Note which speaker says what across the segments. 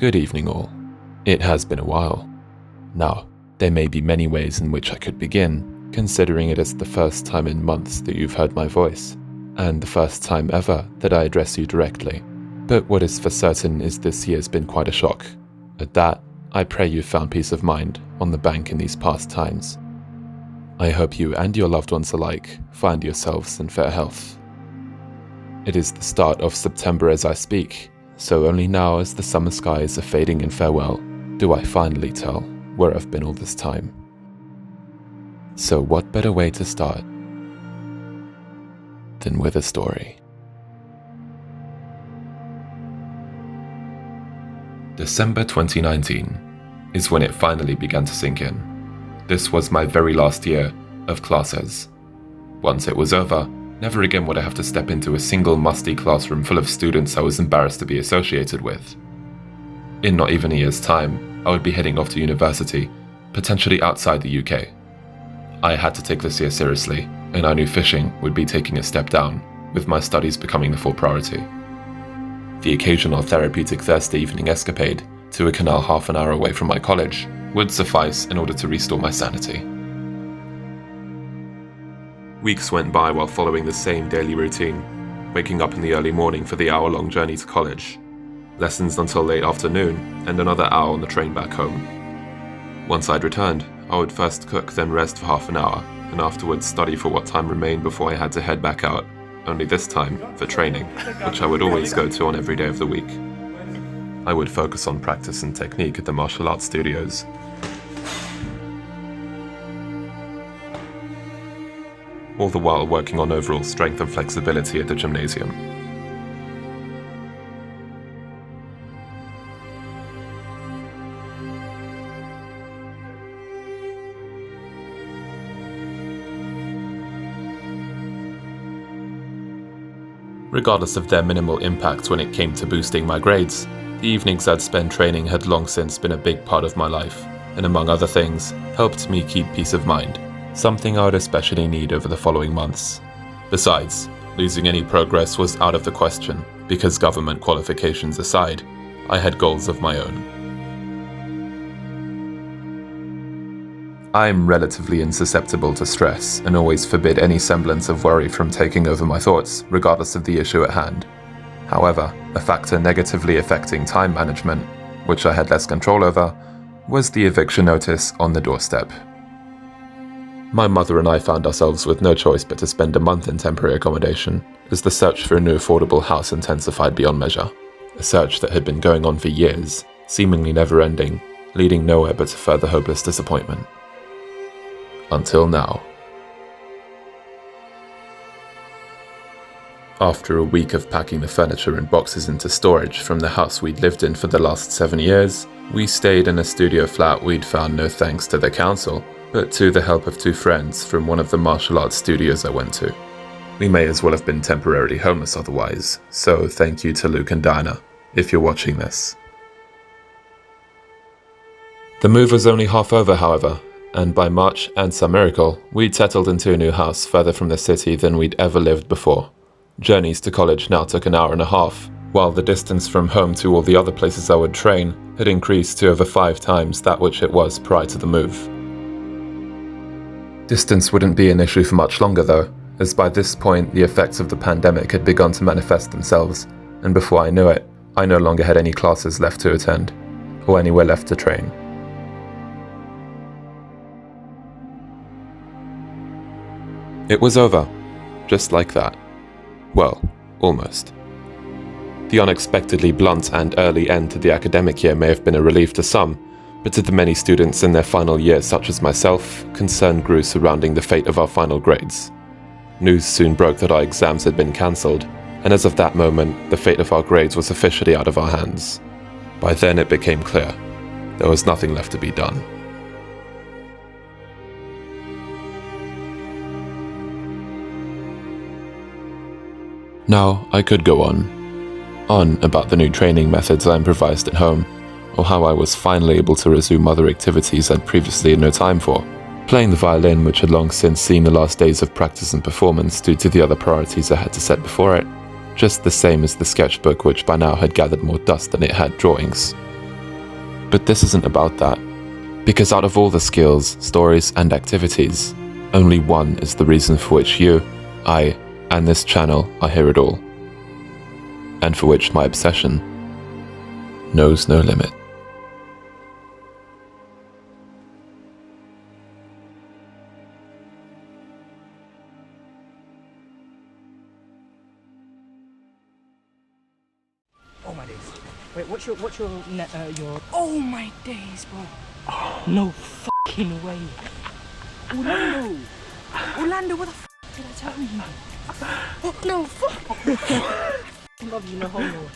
Speaker 1: Good evening all. It has been a while. Now, there may be many ways in which I could begin, considering it is the first time in months that you've heard my voice, and the first time ever that I address you directly. But what is for certain is this year's been quite a shock. At that, I pray you've found peace of mind on the bank in these past times. I hope you and your loved ones alike find yourselves in fair health. It is the start of September as I speak, so only now as the summer skies are fading in farewell, do I finally tell where I've been all this time. So what better way to start than with a story? December 2019 is when it finally began to sink in. This was my very last year of classes. Once it was over, never again would I have to step into a single musty classroom full of students I was embarrassed to be associated with. In not even a year's time, I would be heading off to university, potentially outside the UK. I had to take this year seriously, and I knew fishing would be taking a step down, with my studies becoming the full priority. The occasional therapeutic Thursday evening escapade to a canal half an hour away from my college would suffice in order to restore my sanity. Weeks went by while following the same daily routine, waking up in the early morning for the hour-long journey to college, lessons until late afternoon, and another hour on the train back home. Once I'd returned, I would first cook, then rest for half an hour, and afterwards study for what time remained before I had to head back out, only this time for training, which I would always go to on every day of the week. I would focus on practice and technique at the martial arts studios. All the while working on overall strength and flexibility at the gymnasium. Regardless of their minimal impact when it came to boosting my grades, the evenings I'd spend training had long since been a big part of my life, and among other things, helped me keep peace of mind. Something I would especially need over the following months. Besides, losing any progress was out of the question, because government qualifications aside, I had goals of my own. I'm relatively insusceptible to stress and always forbid any semblance of worry from taking over my thoughts, regardless of the issue at hand. However, a factor negatively affecting time management, which I had less control over, was the eviction notice on the doorstep. My mother and I found ourselves with no choice but to spend a month in temporary accommodation, as the search for a new affordable house intensified beyond measure. A search that had been going on for years, seemingly never-ending, leading nowhere but to further hopeless disappointment. Until now. After a week of packing the furniture and boxes into storage from the house we'd lived in for the last 7 years, we stayed in a studio flat we'd found no thanks to the council, but to the help of 2 friends from one of the martial arts studios I went to. We may as well have been temporarily homeless otherwise, so thank you to Luke and Diana, if you're watching this. The move was only half over, however, and by March, and some miracle, we'd settled into a new house further from the city than we'd ever lived before. Journeys to college now took an hour and a half, while the distance from home to all the other places I would train had increased to over 5 times that which it was prior to the move. Distance wouldn't be an issue for much longer though, as by this point the effects of the pandemic had begun to manifest themselves, and before I knew it, I no longer had any classes left to attend, or anywhere left to train. It was over, just like that. Well, almost. The unexpectedly blunt and early end to the academic year may have been a relief to some, but to the many students in their final year such as myself, concern grew surrounding the fate of our final grades. News soon broke that our exams had been cancelled, and as of that moment, the fate of our grades was officially out of our hands. By then it became clear, there was nothing left to be done. Now, I could go on about the new training methods I improvised at home, or how I was finally able to resume other activities I'd previously had no time for. Playing the violin, which had long since seen the last days of practice and performance due to the other priorities I had to set before it, just the same as the sketchbook which by now had gathered more dust than it had drawings. But this isn't about that. Because out of all the skills, stories, and activities, only one is the reason for which you, I, and this channel are here at all. And for which my obsession knows no limit.
Speaker 2: Oh my days. Wait, what's your oh my days, bro. No fucking way. Orlando! Orlando, what the f did I tell you? Oh, no, fuck! I love you, no homo.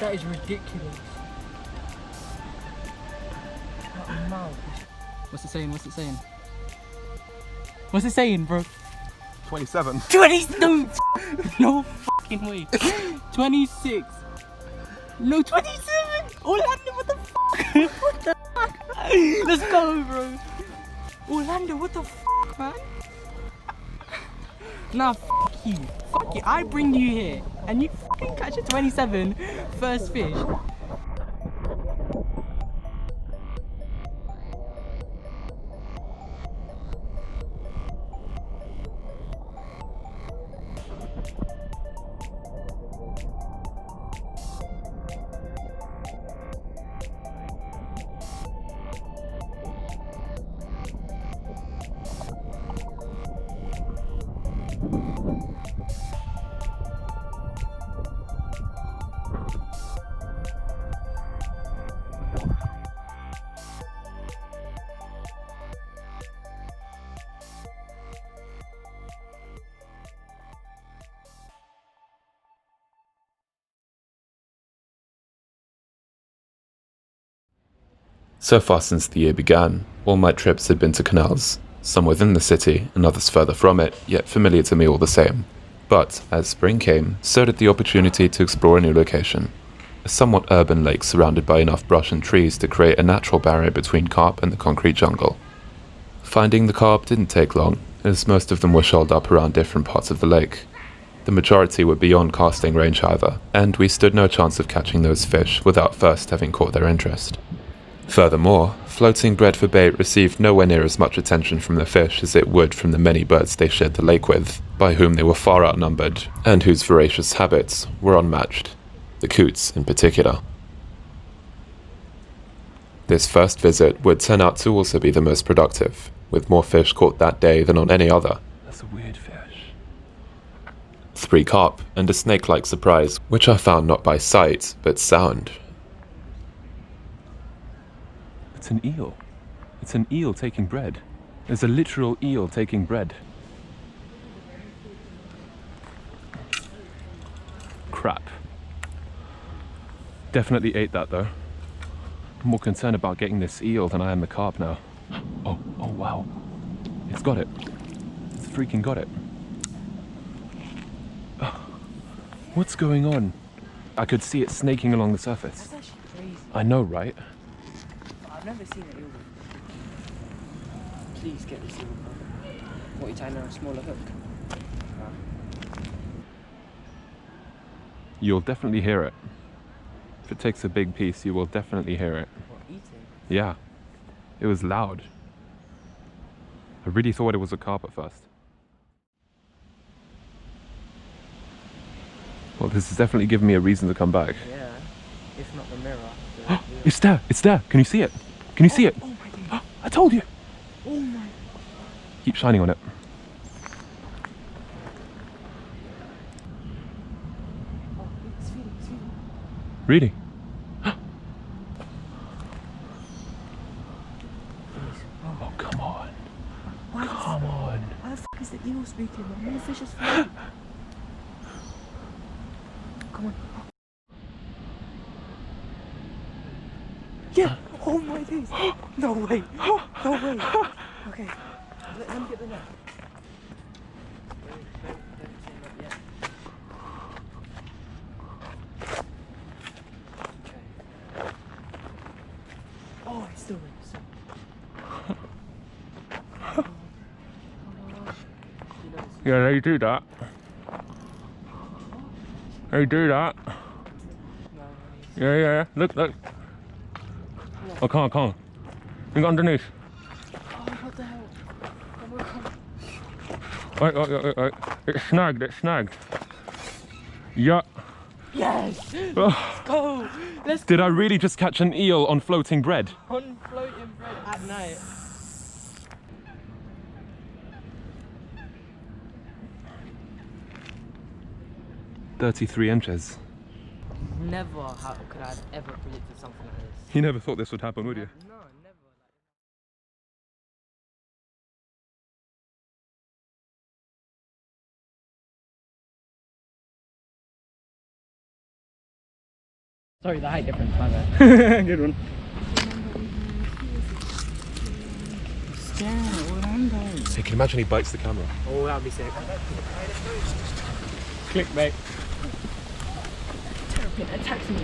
Speaker 2: That is ridiculous. What's it saying? What's it saying? What's it saying, bro?
Speaker 3: 27.
Speaker 2: 20? No fucking way. 26. No, 27. Orlando, what the fuck? What the fuck? Let's go, bro. Orlando, what the fuck, man? Nah, fuck you. Fuck you. I bring you here and you fucking catch a 27 first fish.
Speaker 1: So far since the year began, all my trips had been to canals, some within the city and others further from it, yet familiar to me all the same. But as spring came, so did the opportunity to explore a new location. A somewhat urban lake surrounded by enough brush and trees to create a natural barrier between carp and the concrete jungle. Finding the carp didn't take long, as most of them were shoaled up around different parts of the lake. The majority were beyond casting range, however, and we stood no chance of catching those fish without first having caught their interest. Furthermore, floating bread for bait received nowhere near as much attention from the fish as it would from the many birds they shared the lake with, by whom they were far outnumbered, and whose voracious habits were unmatched, the coots in particular. This first visit would turn out to also be the most productive, with more fish caught that day than on any other.
Speaker 3: That's a weird fish.
Speaker 1: 3 carp, and a snake-like surprise, which I found not by sight, but sound.
Speaker 3: It's an eel. It's an eel taking bread. There's a literal eel taking bread. Crap. Definitely ate that though. I'm more concerned about getting this eel than I am the carp now. Oh wow. It's got it. It's freaking got it. What's going on? I could see it snaking along the surface.
Speaker 2: That's actually crazy.
Speaker 3: I know, right?
Speaker 2: I've never seen an eel. Please get this eel, bro. What, you tying on a smaller hook?
Speaker 3: You'll definitely hear it. If it takes a big piece, you will definitely hear it.
Speaker 2: What, eating?
Speaker 3: Yeah. It was loud. I really thought it was a carp at first. Well, this has definitely given me a reason to come back.
Speaker 2: Yeah, if not the mirror.
Speaker 3: It's there! It's there! Can you see it? Can you see it?
Speaker 2: Oh my God.
Speaker 3: I told you!
Speaker 2: Oh my.
Speaker 3: Keep shining on it.
Speaker 2: Oh, it's feeding, it's feeding.
Speaker 3: Really? Oh, come on. Come on.
Speaker 2: Why the fuck is the eel speaking? Man? More fish is feeding. Come on. Yeah! Oh my days! No way! No way! Okay, let me get the net. Okay. Oh, it's still in.
Speaker 3: Yeah, they do that. Hey, do that. Yeah. Look. Oh, come on. You got underneath.
Speaker 2: Oh, what the hell?
Speaker 3: Wait. It's snagged. Yeah.
Speaker 2: Yes!
Speaker 3: Oh.
Speaker 2: Let's go! Let's
Speaker 3: Did I really just catch an eel on floating bread?
Speaker 2: on floating bread at night.
Speaker 3: 33 inches.
Speaker 2: Never could I have ever predicted something like this.
Speaker 3: You never thought this would happen, would you?
Speaker 2: No, never. Sorry, the height difference, my bad. Good one.
Speaker 3: Hey, can you imagine he bites the camera?
Speaker 2: Oh, that would be sick. Clickbait. Terrapin attacks me.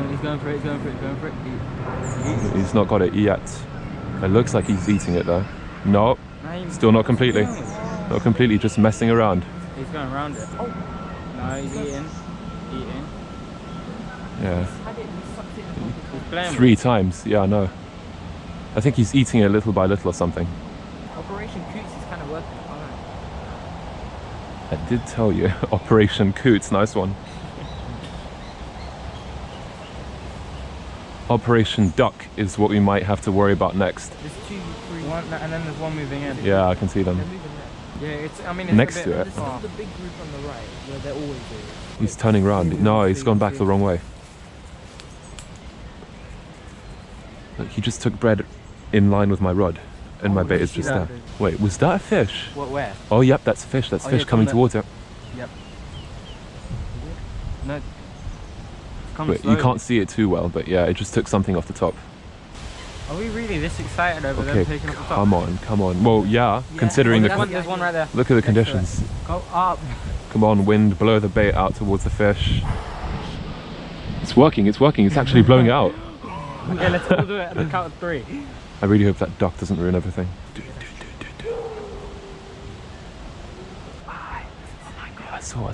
Speaker 2: He's going for it.
Speaker 3: He's not got it yet. It looks like he's eating it though. No, still not completely. Not completely, just messing around.
Speaker 2: He's going around it. Oh. No, he's eating.
Speaker 3: Yeah.
Speaker 2: He's playing
Speaker 3: 3 times, yeah, I know. I think he's eating it little by little or something.
Speaker 2: Operation Coots is kind of working.
Speaker 3: I did tell you, Operation Coots, nice one. Operation Duck is what we might have to worry about next.
Speaker 2: There's 2, 3, 1, and then there's one moving in.
Speaker 3: Yeah, I can see them.
Speaker 2: Yeah, it's
Speaker 3: Next
Speaker 2: a bit,
Speaker 3: to it.
Speaker 2: This is the big group on the right, where they're always there.
Speaker 3: He's turning around. No, he's gone back the wrong way. Look, he just took bread in line with my rod, and my bait is just there. Wait, was that a fish?
Speaker 2: What, where?
Speaker 3: Oh, yep, that's a fish. That's fish coming towards it.
Speaker 2: Yep. No.
Speaker 3: Wait, you can't see it too well, but yeah, it just took something off the top.
Speaker 2: Are we really this excited over them taking off the top?
Speaker 3: Come on. Well, yeah, considering
Speaker 2: there's one right there.
Speaker 3: Look at the conditions.
Speaker 2: Go up.
Speaker 3: Come on, wind, blow the bait out towards the fish. It's working. It's actually blowing it out.
Speaker 2: Okay, let's all do it at the count of 3.
Speaker 3: I really hope that duck doesn't ruin everything. Oh my god, I saw.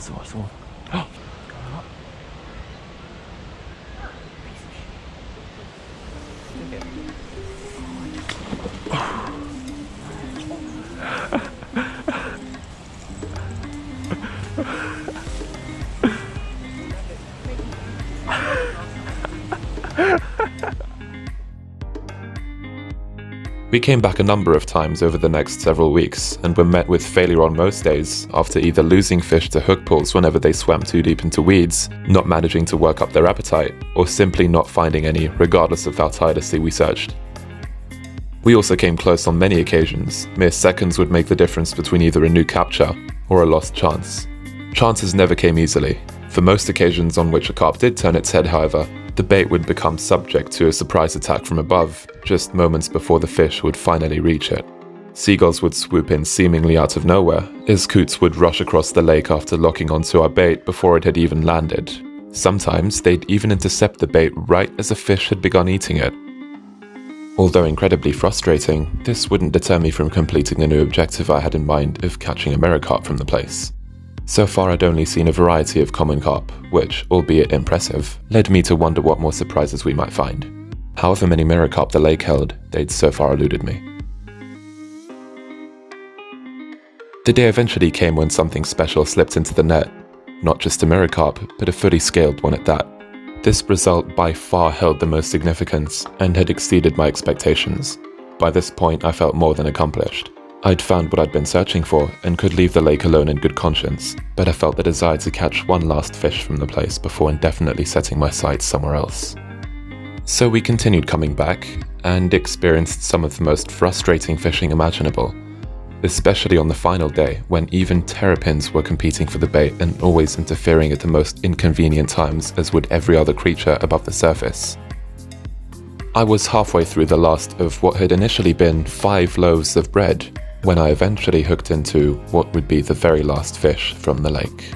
Speaker 1: We came back a number of times over the next several weeks and were met with failure on most days after either losing fish to hook pulls whenever they swam too deep into weeds, not managing to work up their appetite, or simply not finding any regardless of how tirelessly we searched. We also came close on many occasions. Mere seconds would make the difference between either a new capture or a lost chance. Chances never came easily. For most occasions on which a carp did turn its head, however, the bait would become subject to a surprise attack from above, just moments before the fish would finally reach it. Seagulls would swoop in seemingly out of nowhere, as coots would rush across the lake after locking onto our bait before it had even landed. Sometimes they'd even intercept the bait right as a fish had begun eating it. Although incredibly frustrating, this wouldn't deter me from completing the new objective I had in mind of catching a mirror carp from the place. So far I'd only seen a variety of common carp, which, albeit impressive, led me to wonder what more surprises we might find. However many mirror carp the lake held, they'd so far eluded me. The day eventually came when something special slipped into the net. Not just a mirror carp, but a fully scaled one at that. This result by far held the most significance and had exceeded my expectations. By this point I felt more than accomplished. I'd found what I'd been searching for and could leave the lake alone in good conscience, but I felt the desire to catch one last fish from the place before indefinitely setting my sights somewhere else. So we continued coming back, and experienced some of the most frustrating fishing imaginable, especially on the final day when even terrapins were competing for the bait and always interfering at the most inconvenient times as would every other creature above the surface. I was halfway through the last of what had initially been 5 loaves of bread, when I eventually hooked into what would be the very last fish from the lake.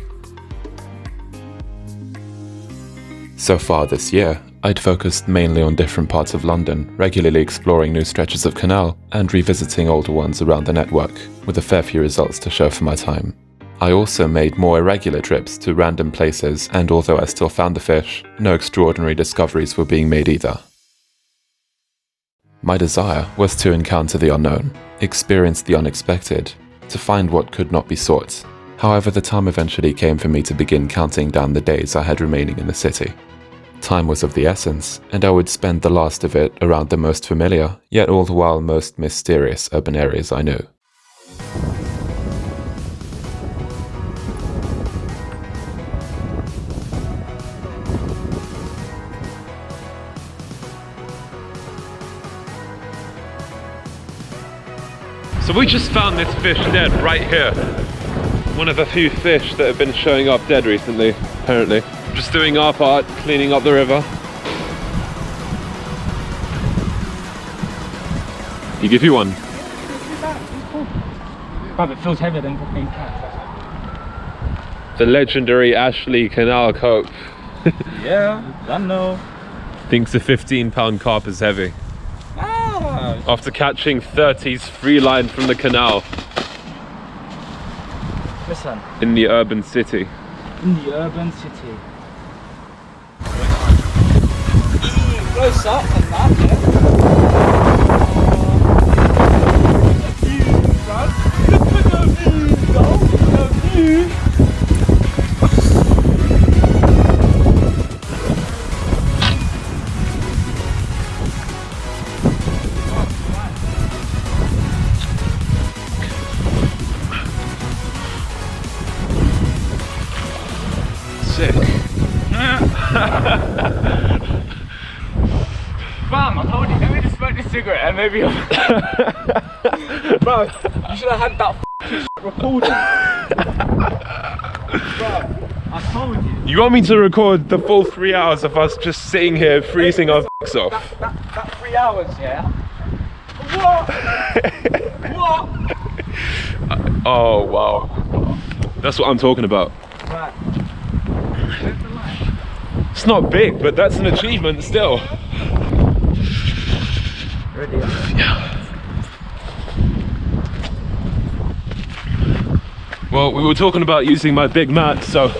Speaker 1: So far this year, I'd focused mainly on different parts of London, regularly exploring new stretches of Canal and revisiting older ones around the network, with a fair few results to show for my time. I also made more irregular trips to random places, and although I still found the fish, no extraordinary discoveries were being made either. My desire was to encounter the unknown, experience the unexpected, to find what could not be sought. However, the time eventually came for me to begin counting down the days I had remaining in the city. Time was of the essence, and I would spend the last of it around the most familiar, yet all the while most mysterious urban areas I knew.
Speaker 3: So we just found this fish dead right here. One of a few fish that have been showing up dead recently, apparently. Just doing our part, cleaning up the river. He give you one?
Speaker 2: But it feels heavier than fucking cat.
Speaker 3: The legendary Ashley Canal Carp.
Speaker 2: Yeah, I know.
Speaker 3: Thinks a 15-pound carp is heavy. After catching 30s free line from the canal.
Speaker 2: Listen.
Speaker 3: In the urban city.
Speaker 2: In the urban city. Close up and that, yeah.
Speaker 3: Sick.
Speaker 2: Bam, I told you, let me just smoke this cigarette and maybe Bro, you should have had that f***ing recorded. Bro, I told you.
Speaker 3: You want me to record the full 3 hours of us just sitting here freezing our f***s off?
Speaker 2: That 3 hours, yeah? What? What?
Speaker 3: Oh, wow. That's what I'm talking about.
Speaker 2: Right.
Speaker 3: It's not big, but that's an achievement still.
Speaker 2: Ready?
Speaker 3: Yeah. Well, we were talking about using my big mat, so...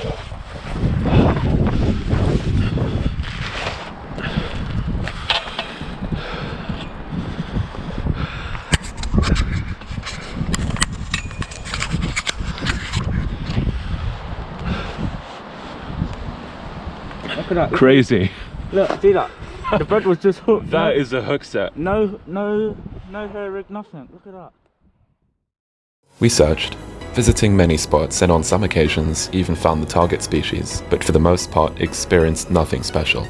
Speaker 2: Look at that.
Speaker 3: Crazy.
Speaker 2: Look, see that? The bread was just hooked.
Speaker 3: That is a hook set.
Speaker 2: No hair rig, nothing. Look at that.
Speaker 1: We searched, visiting many spots, and on some occasions even found the target species, but for the most part experienced nothing special.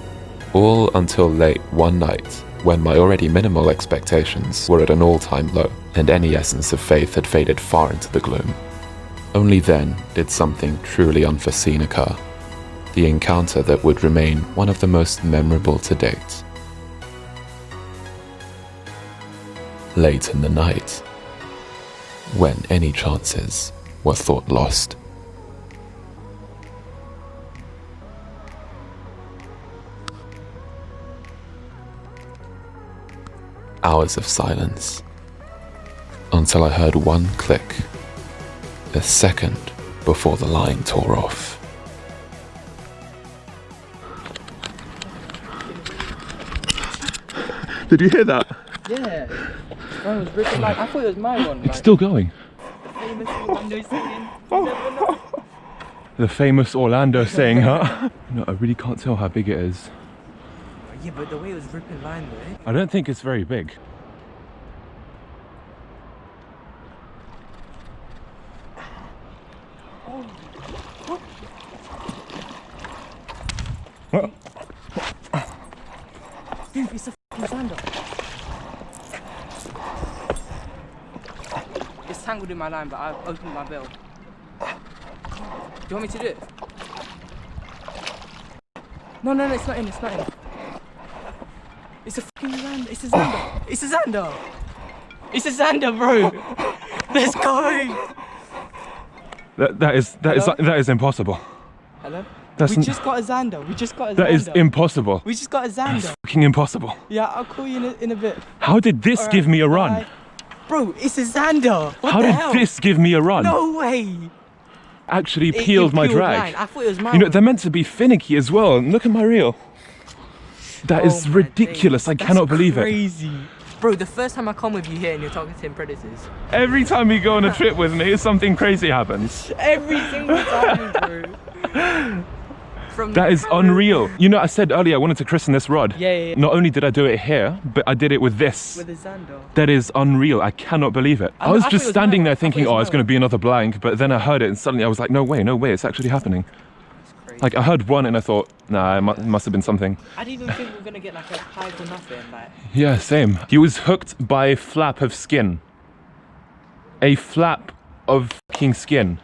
Speaker 1: All until late one night, when my already minimal expectations were at an all-time low, and any essence of faith had faded far into the gloom. Only then did something truly unforeseen occur. The encounter that would remain one of the most memorable to date. Late in the night, when any chances were thought lost. Hours of silence, until I heard one click, a second before the line tore off.
Speaker 3: Did you hear that?
Speaker 2: Yeah. Mine was ripping like, I thought it was my one.
Speaker 3: It's still going.
Speaker 2: Famous Orlando saying.
Speaker 3: The famous Orlando saying, huh? No, I really can't tell how big it is.
Speaker 2: Yeah, but the way it was ripping line though.
Speaker 3: I don't think it's very big.
Speaker 2: Dude, it's a f***ing Zander. It's tangled in my line, but I've opened my bill. Do you want me to do it? No, it's not in, it's not in. It's a f***ing Zander, it's a Zander. It's a Zander. It's a Zander, bro. Let's go.
Speaker 3: That is impossible.
Speaker 2: Hello?
Speaker 3: That's
Speaker 2: we just got a Zander. We just got a Zander.
Speaker 3: That is impossible.
Speaker 2: We just got a Zander.
Speaker 3: That's fucking impossible.
Speaker 2: Yeah, I'll call you in a bit.
Speaker 3: How did this give me a run?
Speaker 2: Bro, it's a Zander. What
Speaker 3: How
Speaker 2: the
Speaker 3: did
Speaker 2: hell?
Speaker 3: this give me a run?
Speaker 2: No way.
Speaker 3: actually
Speaker 2: It
Speaker 3: peeled my
Speaker 2: peeled
Speaker 3: drag.
Speaker 2: mine. I thought it was mine.
Speaker 3: You know, they're meant to be finicky as well. And look at my reel. That is
Speaker 2: my
Speaker 3: ridiculous.
Speaker 2: days.
Speaker 3: I cannot believe it.
Speaker 2: Crazy. Bro, the first time I come with you here and you're targeting predators.
Speaker 3: Every time you go on a trip with me, something crazy happens.
Speaker 2: Every single time, bro.
Speaker 3: That is unreal. You know, I said earlier I wanted to christen this rod.
Speaker 2: Yeah.
Speaker 3: Not only did I do it here, but I did it with this.
Speaker 2: With a Zander.
Speaker 3: That is unreal. I cannot believe it. I was just standing there thinking, oh, it's going to be another blank. But then I heard it and suddenly I was like, no way, it's actually happening. Like, I heard one and I thought, nah, it must have been something.
Speaker 2: I didn't even think we were going to get like a pike or nothing. Like.
Speaker 3: Yeah, same. He was hooked by a flap of skin. A flap of fucking skin.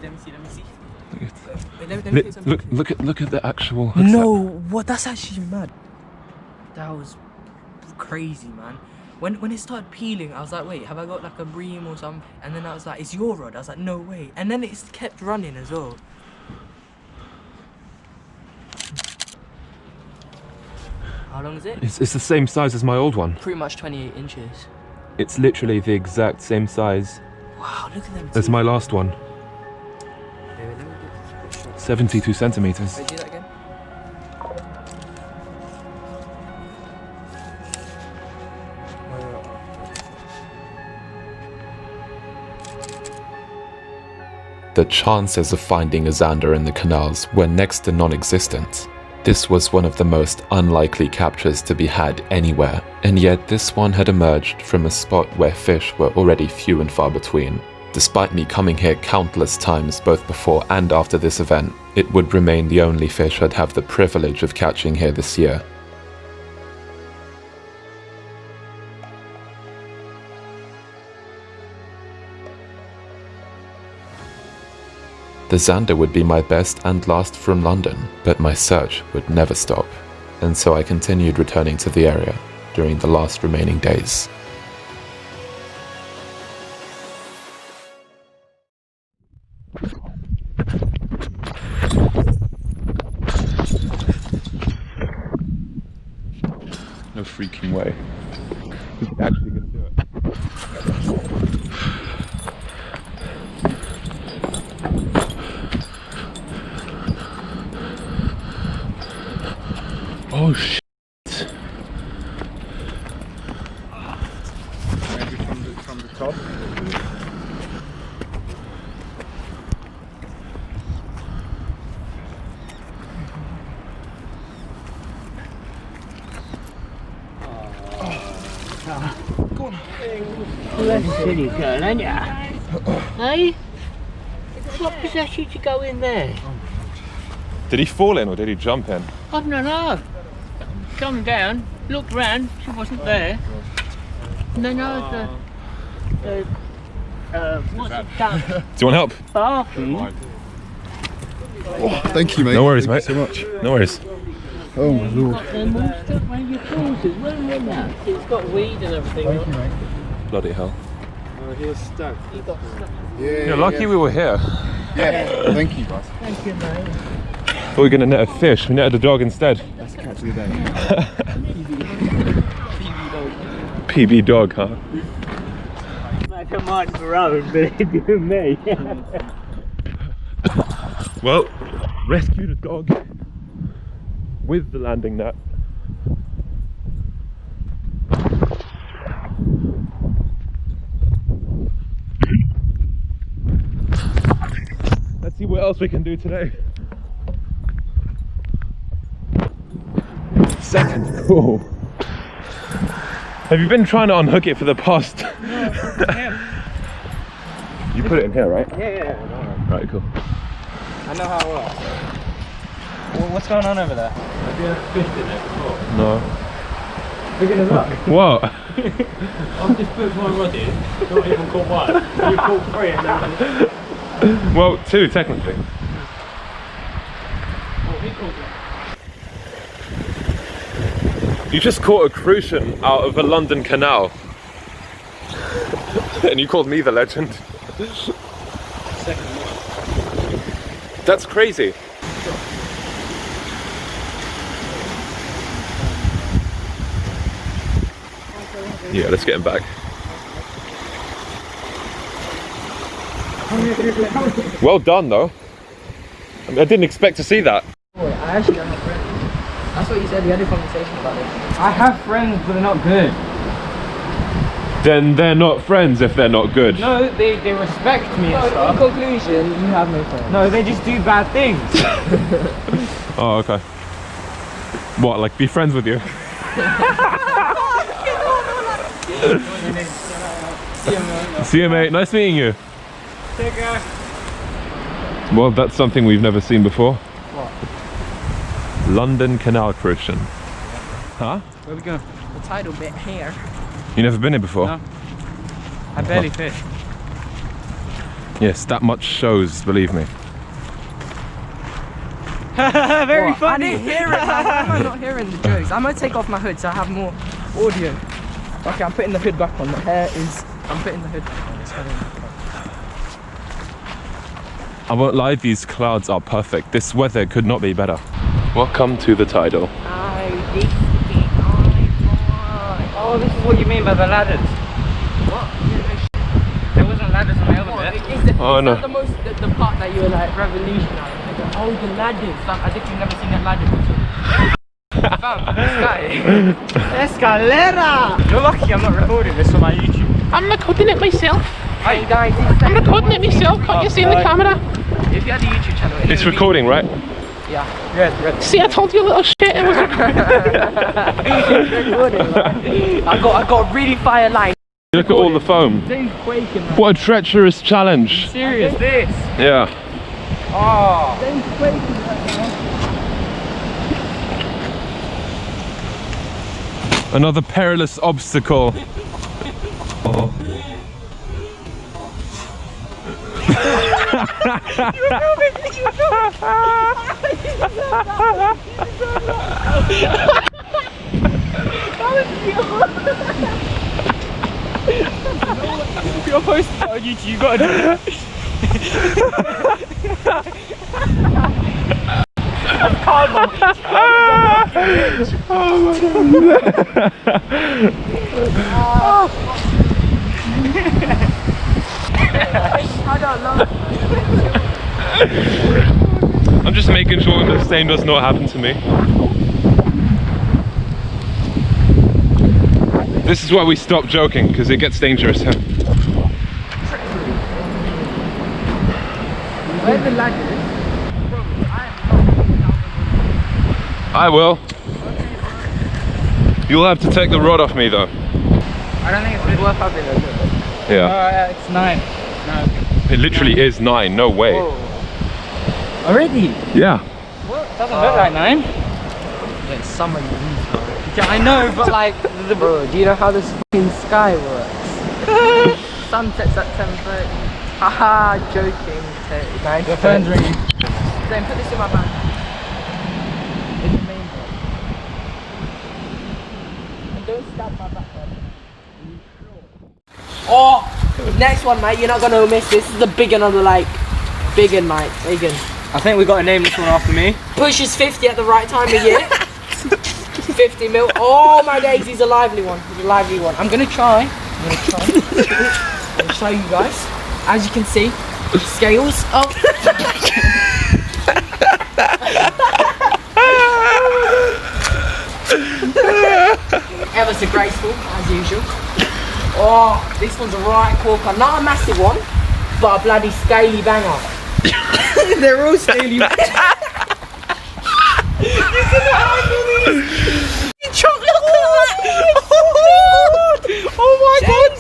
Speaker 2: Let me see.
Speaker 3: Look at the actual hook
Speaker 2: No,
Speaker 3: set.
Speaker 2: what? That's actually mad. That was crazy, man. When it started peeling, I was like, wait, have I got like a bream or something? And then I was like, it's your rod. I was like, no way. And then it's kept running as well. How long is it?
Speaker 3: It's the same size as my old one.
Speaker 2: Pretty much 28 inches.
Speaker 3: It's literally the exact same size
Speaker 2: Wow, look at them.
Speaker 3: as my last one.
Speaker 2: Wait, let me get this shot.
Speaker 3: 72 centimeters.
Speaker 2: Wait, do that again.
Speaker 1: The chances of finding a Zander in the canals were next to non-existent. This was one of the most unlikely captures to be had anywhere, and yet this one had emerged from a spot where fish were already few and far between. Despite me coming here countless times both before and after this event, it would remain the only fish I'd have the privilege of catching here this year. The Zander would be my best and last from London, but my search would never stop, and so I continued returning to the area during the last remaining days.
Speaker 3: No freaking way. He's actually going to do it. Oh shit.
Speaker 4: Maybe from the top.
Speaker 5: Silly girl, ain't ya? Hey? What possessed you to go in there?
Speaker 3: Did he fall in or did he jump in?
Speaker 5: I don't know. Come down, looked round, she wasn't there. And then I was what's it done?
Speaker 3: Do you want help?
Speaker 5: Barking.
Speaker 4: Oh, thank you, mate.
Speaker 3: No worries,
Speaker 4: Thank
Speaker 3: mate.
Speaker 4: you so much.
Speaker 3: No worries.
Speaker 4: Oh my lord.
Speaker 5: Got them all stuck around your trousers. Where are they? It's got weed and everything.
Speaker 4: Thank you, mate.
Speaker 3: Bloody hell.
Speaker 4: Oh, he was stuck.
Speaker 5: You got stuck.
Speaker 4: Yeah.
Speaker 3: You're lucky we were here.
Speaker 4: Yeah. Thank you, guys.
Speaker 5: Thank you, mate.
Speaker 3: Thought we were going to net a fish. We netted a dog instead.
Speaker 4: That's the catch of the day.
Speaker 3: PB dog, huh?
Speaker 5: I don't mind for own, but if you me.
Speaker 3: Well, rescued a dog with the landing net. Let's see what else we can do today. Second pull. Have you been trying to unhook it for the past? You put it in here, right?
Speaker 5: Yeah.
Speaker 3: Right, cool.
Speaker 2: I know how it works. What's going on over there?
Speaker 5: Have you ever fished in there before?
Speaker 3: No.
Speaker 5: Look at the rock.
Speaker 3: What?
Speaker 5: I've just put my rod in, not even caught one. You caught three and then...
Speaker 3: Well, two technically.
Speaker 5: Oh, he caught one.
Speaker 3: You just caught a crucian out of a London canal. And you called me the legend.
Speaker 5: Second one.
Speaker 3: That's crazy. Yeah, let's get him back. Well done, though. I didn't expect to see that.
Speaker 2: I actually don't have friends. That's what you said. We had a conversation about it. I have friends, but they're not good.
Speaker 3: Then they're not friends if they're not good.
Speaker 2: No, they respect me and stuff. In conclusion, you have no friends. No, they just do bad things.
Speaker 3: Oh, okay. What, like be friends with you? See you, mate. Nice meeting you.
Speaker 2: Take care.
Speaker 3: Well, that's something we've never seen before.
Speaker 2: What?
Speaker 3: London Canal cruising. Huh?
Speaker 2: Where we go? The tidal bit here.
Speaker 3: You never been here before?
Speaker 2: No. I barely fish.
Speaker 3: Yes, that much shows, believe me.
Speaker 2: Very funny. I didn't hear it. Why am I not hearing the jokes? I'm gonna take off my hood so I have more audio. Okay, I'm putting the hood back on. The hair is. I'm putting the hood back on. It's
Speaker 3: I won't lie, these clouds are perfect. This weather could not be better. Welcome to the tidal.
Speaker 2: Oh, this is what you mean by the ladders. What? There wasn't ladders on the other bit.
Speaker 3: Oh no.
Speaker 2: The part that you were like revolutionary. Like, oh, the ladders. As if you've never seen that ladder before. Escalera! You're lucky I'm not recording this on my YouTube.
Speaker 5: I'm recording it myself.
Speaker 2: Hey guys,
Speaker 5: I'm recording it myself. Can't you see in the camera?
Speaker 2: if you had a YouTube channel,
Speaker 3: It's recording, right?
Speaker 2: Yeah. Yes.
Speaker 5: See, I told you a little shit. It was
Speaker 2: I got a really fire line.
Speaker 3: Look at all the foam.
Speaker 2: Things quaking, man.
Speaker 3: What a treacherous challenge.
Speaker 2: Serious this?
Speaker 3: Yeah.
Speaker 2: Oh. Things quaking right now.
Speaker 3: Another perilous obstacle.
Speaker 2: You're posting it on YouTube, you gotta do it.
Speaker 3: I'm just making sure the same does not happen to me. This is why we stop joking, because it gets dangerous here.
Speaker 2: Where's the ladders?
Speaker 3: I will. You'll have to take the rod off me though.
Speaker 2: I don't think it's worth having it.
Speaker 3: Yeah.
Speaker 2: It's 9. No.
Speaker 3: It literally is 9, no way.
Speaker 2: Whoa. Already?
Speaker 3: Yeah.
Speaker 2: What? Doesn't look like 9. Yeah, it's summer, you need, bro. Yeah, I know, but like, bro, do you know how this fucking sky works? Sun sets at 10:30. Haha, joking. Your phone's ringing. Then put this in my bag. In the main bag. And don't stab my back, brother. Oh! Next one, mate, you're not gonna miss this. This is the big one of the like. Big one, mate. Big one.
Speaker 4: I think we got to name this one after me.
Speaker 2: Pushes 50 at the right time of year. 50 mil. Oh my days, he's a lively one. He's a lively one. I'm gonna try. I'm gonna show you guys. As you can see, scales up. Ever so graceful, as usual. Oh, this one's a right corker. Not a massive one, but a bloody scaly banger. They're all scaly. You chocolate! Oh my god!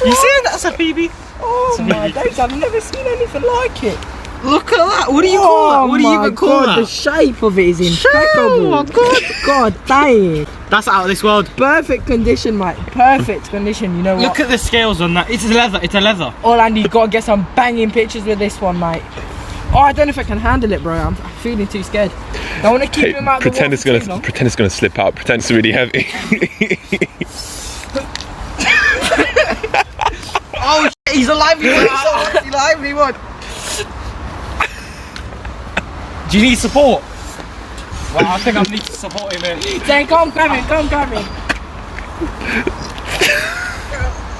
Speaker 2: You see that's a Phoebe? Oh my days, I've never seen anything like it.
Speaker 4: Look at that. What do you call that? What do you even call that?
Speaker 2: The shape of it is impeccable.
Speaker 4: Oh my god.
Speaker 2: God dang.
Speaker 4: That's out of this world.
Speaker 2: Perfect condition, mate. Perfect condition. You know what?
Speaker 4: Look at the scales on that. It's leather. It's a leather.
Speaker 2: Oh, Andy, you gotta get some banging pictures with this one, mate. Oh, I don't know if I can handle it, bro. I'm feeling too scared. I want to keep him out of the water too long.
Speaker 3: Pretend it's gonna slip out. Pretend it's really heavy.
Speaker 4: Oh shit, he's a lively one. He's a lively one. Do you need support? Well, I think I need to support him in.
Speaker 2: Say, come grab him, come grab him.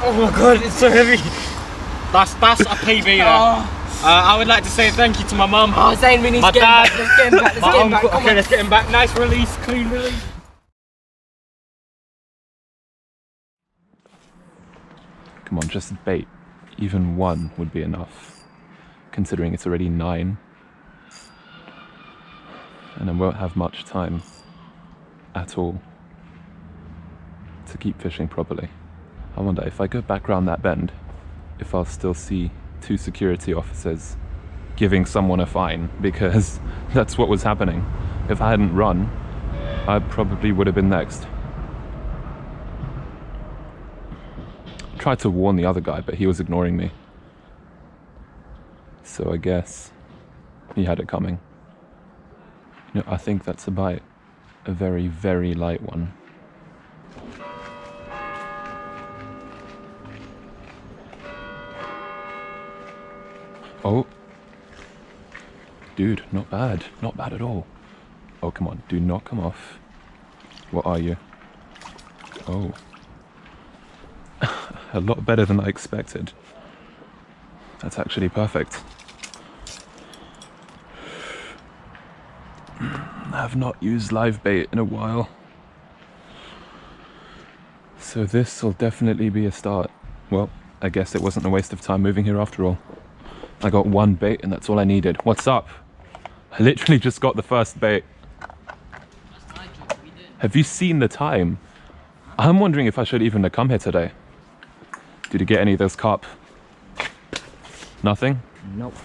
Speaker 4: Oh my god, it's so heavy. That's a PB there.
Speaker 2: Oh,
Speaker 4: I would like to say thank you to my mum.
Speaker 2: Oh, Zane, we need
Speaker 4: my
Speaker 2: to get
Speaker 4: dad,
Speaker 2: him back. Let's get him back. Let's
Speaker 4: my
Speaker 2: get him back.
Speaker 4: uncle.
Speaker 2: Come
Speaker 4: Okay,
Speaker 2: on.
Speaker 4: let's get him back. Nice release, clean release.
Speaker 3: Come on, just bait. Even one would be enough, considering it's already 9. And I won't have much time at all to keep fishing properly. I wonder if I go back round that bend, if I'll still see 2 security officers giving someone a fine, because that's what was happening. If I hadn't run, I probably would have been next. Tried to warn the other guy, but he was ignoring me. So I guess he had it coming. You know, I think that's a bite. A very, very light one. Oh. Dude, not bad. Not bad at all. Oh, come on. Do not come off. What are you? Oh. A lot better than I expected. That's actually perfect. I have not used live bait in a while. So this will definitely be a start. Well, I guess it wasn't a waste of time moving here after all. I got 1 bait and that's all I needed. What's up? I literally just got the first bait. Have you seen the time? I'm wondering if I should even have come here today. Did you get any of those carp? Nothing?
Speaker 2: Nope.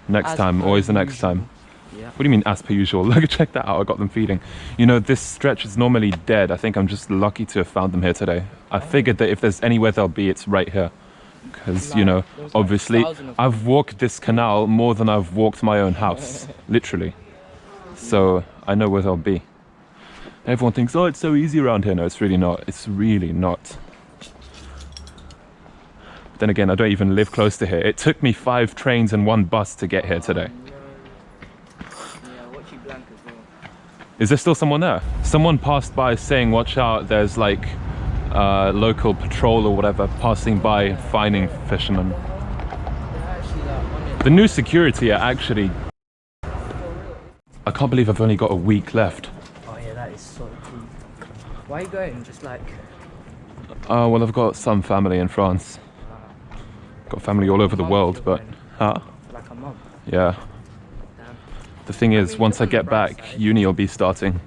Speaker 3: Next
Speaker 2: As
Speaker 3: time,
Speaker 2: per
Speaker 3: always the next
Speaker 2: usual.
Speaker 3: time.
Speaker 2: Yeah.
Speaker 3: What do you mean as per usual? Look, check that out, I got them feeding. You know, this stretch is normally dead. I think I'm just lucky to have found them here today. I figured that if there's anywhere they'll be, it's right here. Because, you know,
Speaker 2: There's like
Speaker 3: obviously,
Speaker 2: 1,000 of them.
Speaker 3: I've walked this canal more than I've walked my own house. Literally. So, I know where they'll be. Everyone thinks, oh, it's so easy around here. No, it's really not. It's really not. But then again, I don't even live close to here. It took me 5 trains and 1 bus to get here today.
Speaker 2: Yeah, watch you blank as well.
Speaker 3: Is there still someone there? Someone passed by saying, watch out, there's like local patrol or whatever passing by fining fishermen.
Speaker 2: They're actually like on it.
Speaker 3: The new security are actually... I can't believe I've only got a week left.
Speaker 2: Oh yeah, that is so cool. Why are you going? Just like...
Speaker 3: Well, I've got some family in France. Got family all over the world, but... Huh?
Speaker 2: For like a month.
Speaker 3: Yeah.
Speaker 2: Damn.
Speaker 3: The thing is,
Speaker 2: mean,
Speaker 3: once I
Speaker 2: look on the
Speaker 3: get
Speaker 2: bright
Speaker 3: back,
Speaker 2: side.
Speaker 3: uni will be starting.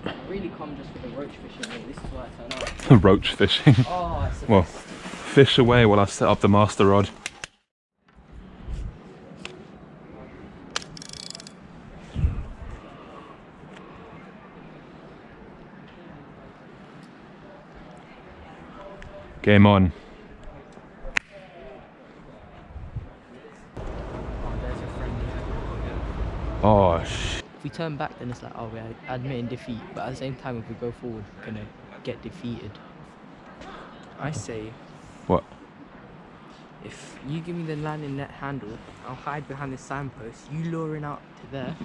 Speaker 2: I really come just for the roach fishing, mate. This is why I turn up.
Speaker 3: Roach fishing.
Speaker 2: Oh, it's the
Speaker 3: Well,
Speaker 2: best.
Speaker 3: fish away while I set up the master rod. Game on.
Speaker 2: Oh, there's a friendly.
Speaker 3: Oh, sh.
Speaker 2: If we turn back, then it's like, oh, we're admitting defeat. But at the same time, if we go forward, we're gonna get defeated. I say,
Speaker 3: What?
Speaker 2: if you give me the landing net handle, I'll hide behind this signpost. You luring out to there.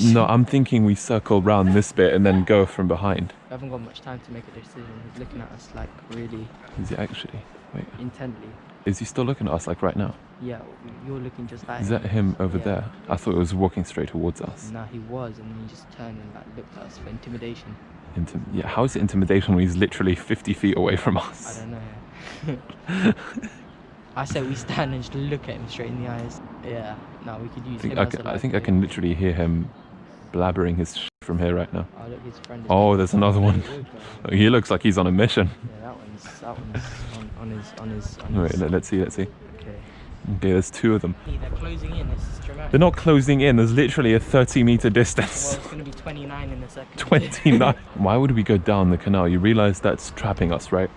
Speaker 3: No, I'm thinking we circle round this bit and then go from behind.
Speaker 2: We haven't got much time to make a decision. He's looking at us like really
Speaker 3: Is he actually? Wait,
Speaker 2: intently.
Speaker 3: is he still looking at us like right now?
Speaker 2: Yeah, you're looking just like
Speaker 3: Is that him over
Speaker 2: Yeah.
Speaker 3: there? I thought it was walking straight towards us.
Speaker 2: No, he was, and then he just turned and like looked at us for intimidation.
Speaker 3: Yeah, how is it intimidation when he's literally 50 feet away from
Speaker 2: I
Speaker 3: us?
Speaker 2: don't know. I said we stand and just look at him straight in the eyes. Yeah, no, we could use him as a
Speaker 3: I think I
Speaker 2: live
Speaker 3: can literally hear him blabbering his from here right now.
Speaker 2: bait. Oh, look, his friend is
Speaker 3: Oh, there's another one.
Speaker 2: Look,
Speaker 3: He looks like he's on a mission.
Speaker 2: yeah, that one's on his.
Speaker 3: Wait, let's see.
Speaker 2: Okay.
Speaker 3: Okay, there's 2 of them.
Speaker 2: They're closing in. This is dramatic.
Speaker 3: They're not closing in. There's literally a 30-meter
Speaker 2: Well,
Speaker 3: distance.
Speaker 2: it's gonna be 29 in a second.
Speaker 3: 29. Why would we go down the canal? You realize that's trapping us, right?